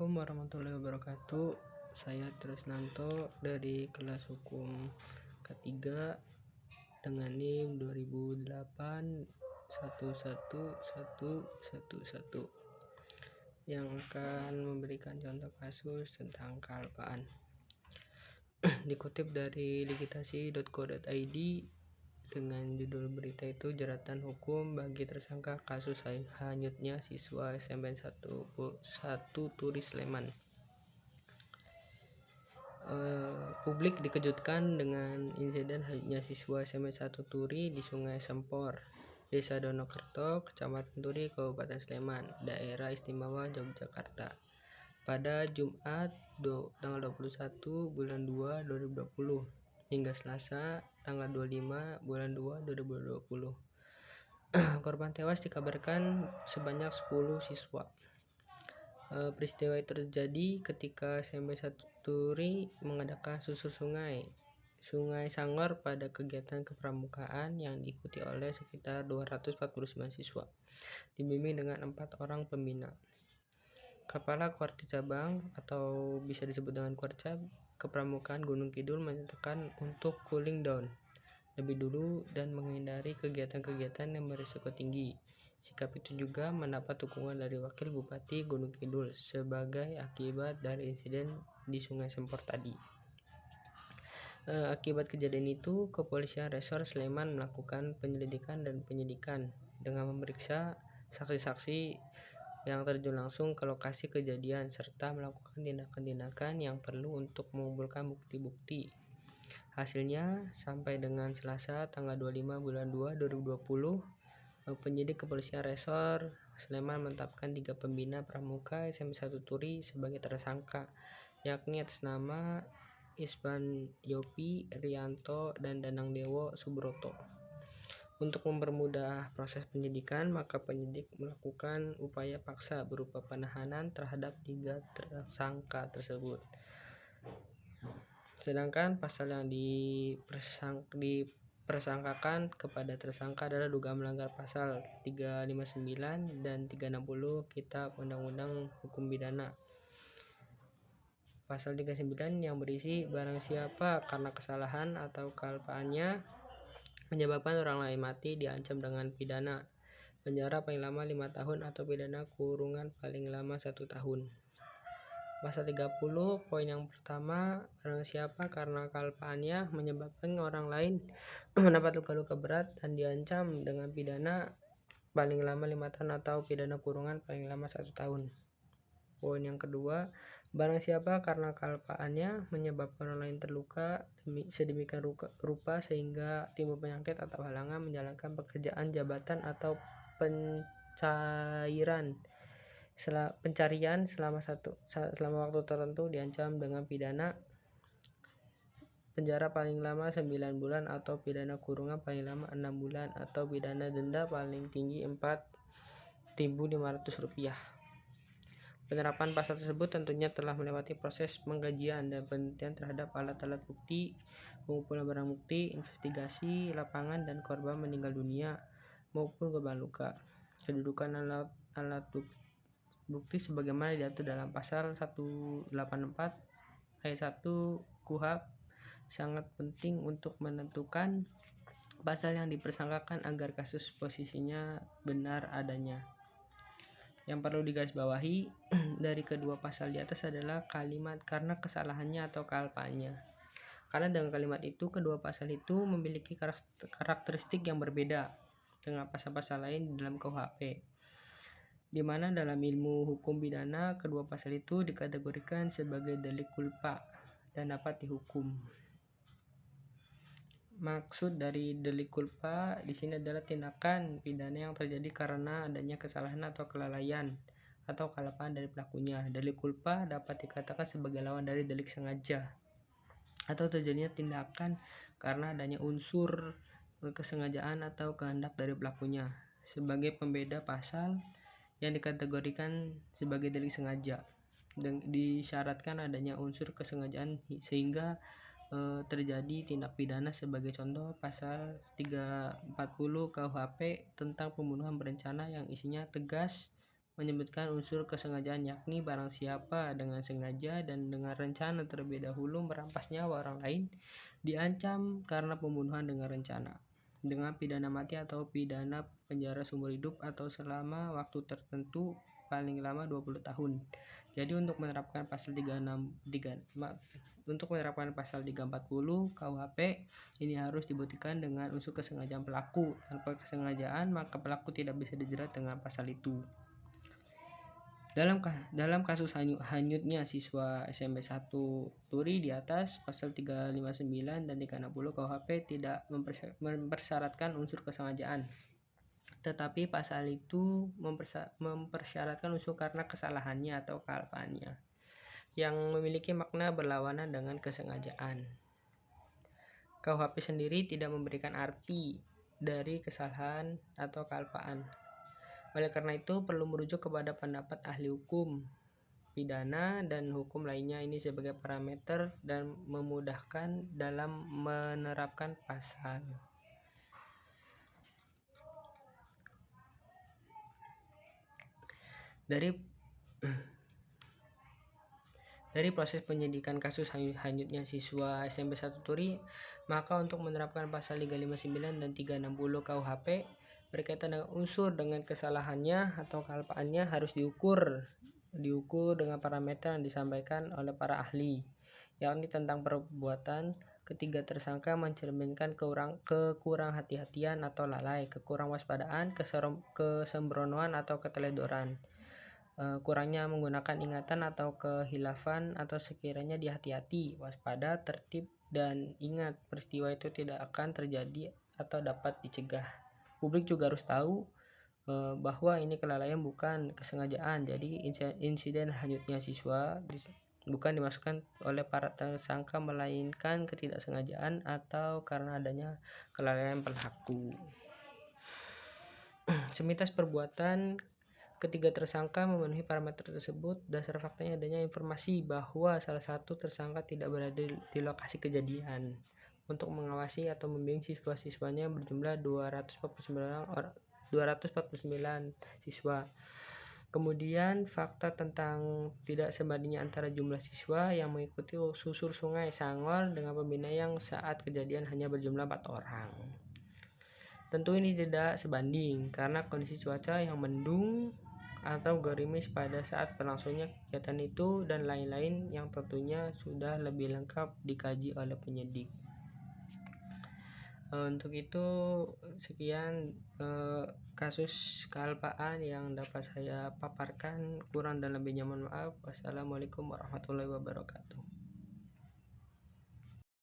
Assalamualaikum warahmatullahi wabarakatuh. Saya Trisnanto dari kelas hukum ketiga dengan NIM 2008 1111111 yang akan memberikan contoh kasus tentang kealpaan. Dikutip dari ligitasi.co.id dengan judul berita itu, jeratan hukum bagi tersangka kasus hanyutnya siswa SMPN 1 Turi Sleman. Publik dikejutkan dengan insiden hanyutnya siswa SMPN 1 Turi di Sungai Sempor, Desa Donokerto, Kecamatan Turi, Kabupaten Sleman, Daerah Istimewa Yogyakarta, pada Jumat tanggal 21 bulan 2 2020 hingga Selasa tanggal 25 bulan 2 2020. Korban tewas dikabarkan sebanyak 10 siswa. Peristiwa itu terjadi ketika SMP 1 Turi mengadakan susur Sungai Sangor pada kegiatan kepramukaan yang diikuti oleh sekitar 249 siswa, dibimbing dengan 4 orang pembina. Kepala Kuarti Cabang atau bisa disebut dengan Kuarcap Kepramukaan Gunung Kidul menyatakan untuk cooling down lebih dulu dan menghindari kegiatan-kegiatan yang berisiko tinggi. Sikap itu juga mendapat dukungan dari Wakil Bupati Gunung Kidul sebagai akibat dari insiden di Sungai Sempor tadi. Akibat kejadian itu, Kepolisian Resor Sleman melakukan penyelidikan dan penyidikan dengan memeriksa saksi-saksi yang terjun langsung ke lokasi kejadian serta melakukan tindakan-tindakan yang perlu untuk mengumpulkan bukti-bukti. Hasilnya, sampai dengan Selasa tanggal 25 bulan 2 2020, penyidik Kepolisian Resor Sleman menetapkan 3 pembina pramuka SMP 1 Turi sebagai tersangka, yakni atas nama Isban Yopi Rianto dan Danang Dewo Subroto. Untuk mempermudah proses penyidikan, maka penyidik melakukan upaya paksa berupa penahanan terhadap 3 tersangka tersebut. Sedangkan pasal yang dipersangkakan kepada tersangka adalah dugaan melanggar pasal 359 dan 360 Kitab Undang-Undang Hukum Pidana. Pasal 39 yang berisi barang siapa karena kesalahan atau kealpaannya menyebabkan orang lain mati diancam dengan pidana penjara paling lama 5 tahun atau pidana kurungan paling lama 1 tahun. Pasal 30 poin yang pertama, barang siapa karena kealpaannya menyebabkan orang lain mendapat luka-luka berat dan diancam dengan pidana paling lama 5 tahun atau pidana kurungan paling lama 1 tahun. Poin yang kedua, barang siapa karena kealpaannya menyebabkan orang lain terluka sedemikian rupa sehingga timbul penyakit atau halangan menjalankan pekerjaan jabatan atau pencarian selama waktu tertentu diancam dengan pidana penjara paling lama 9 bulan atau pidana kurungan paling lama 6 bulan atau pidana denda paling tinggi Rp4.500. Penerapan pasal tersebut tentunya telah melewati proses pengkajian dan penelitian terhadap alat-alat bukti, pengumpulan barang bukti, investigasi lapangan dan korban meninggal dunia maupun korban luka. Kedudukan alat bukti sebagaimana diatur dalam pasal 184 ayat 1 KUHP sangat penting untuk menentukan pasal yang dipersangkakan agar kasus posisinya benar adanya. Yang perlu digarisbawahi dari kedua pasal di atas adalah kalimat karena kesalahannya atau kealpaannya. Karena dengan kalimat itu, kedua pasal itu memiliki karakteristik yang berbeda dengan pasal-pasal lain di dalam KUHP, di mana dalam ilmu hukum pidana kedua pasal itu dikategorikan sebagai delik culpa dan dapat dihukum. Maksud dari delik culpa di sini adalah tindakan pidana yang terjadi karena adanya kesalahan atau kelalaian atau kealpaan dari pelakunya. Delik culpa dapat dikatakan sebagai lawan dari delik sengaja atau terjadinya tindakan karena adanya unsur kesengajaan atau kehendak dari pelakunya. Sebagai pembeda, pasal yang dikategorikan sebagai delik sengaja dan disyaratkan adanya unsur kesengajaan sehingga terjadi tindak pidana. Sebagai contoh, pasal 340 KUHP tentang pembunuhan berencana yang isinya tegas menyebutkan unsur kesengajaan, yakni barang siapa dengan sengaja dan dengan rencana terlebih dahulu merampas nyawa orang lain diancam karena pembunuhan dengan rencana dengan pidana mati atau pidana penjara seumur hidup atau selama waktu tertentu paling lama 20 tahun. Jadi untuk menerapkan pasal 340 KUHP ini harus dibuktikan dengan unsur kesengajaan pelaku. Tanpa kesengajaan maka pelaku tidak bisa dijerat dengan pasal itu. Dalam kasus hanyutnya siswa SMP 1 Turi di atas, pasal 359 dan 360 KUHP tidak mempersyaratkan unsur kesengajaan. Tetapi pasal itu mempersyaratkan unsur karena kesalahannya atau kealpaannya yang memiliki makna berlawanan dengan kesengajaan. KUHP sendiri tidak memberikan arti dari kesalahan atau kealpaan. Oleh karena itu perlu merujuk kepada pendapat ahli hukum pidana dan hukum lainnya ini sebagai parameter dan memudahkan dalam menerapkan pasal. Dari proses penyidikan kasus hanyutnya siswa SMP 1 Turi, maka untuk menerapkan pasal 359 dan 360 KUHP berkaitan dengan unsur dengan kesalahannya atau kealpaannya harus diukur dengan parameter yang disampaikan oleh para ahli, yakni tentang perbuatan ketiga tersangka mencerminkan kekurang hati-hatian atau lalai, kekurang waspadaan, kesembronoan atau keteledoran, kurangnya menggunakan ingatan atau kehilafan, atau sekiranya dihati-hati, waspada, tertib, dan ingat peristiwa itu tidak akan terjadi atau dapat dicegah. Publik juga harus tahu bahwa ini kelalaian bukan kesengajaan. Jadi insiden hanyutnya siswa bukan dimasukkan oleh para tersangka melainkan ketidaksengajaan atau karena adanya kelalaian pelaku. Semintas perbuatan ketiga tersangka memenuhi parameter tersebut, dasar faktanya adanya informasi bahwa salah satu tersangka tidak berada di lokasi kejadian untuk mengawasi atau membimbing siswa-siswanya berjumlah 249 siswa. Kemudian fakta tentang tidak sebandingnya antara jumlah siswa yang mengikuti susur sungai Sangol dengan pembina yang saat kejadian hanya berjumlah 4 orang. Tentu ini tidak sebanding karena kondisi cuaca yang mendung atau gerimis pada saat berlangsungnya kegiatan itu dan lain-lain yang tentunya sudah lebih lengkap dikaji oleh penyidik. Untuk itu sekian kasus kealpaan yang dapat saya paparkan, kurang dan lebihnya mohon maaf. Wassalamualaikum warahmatullahi wabarakatuh.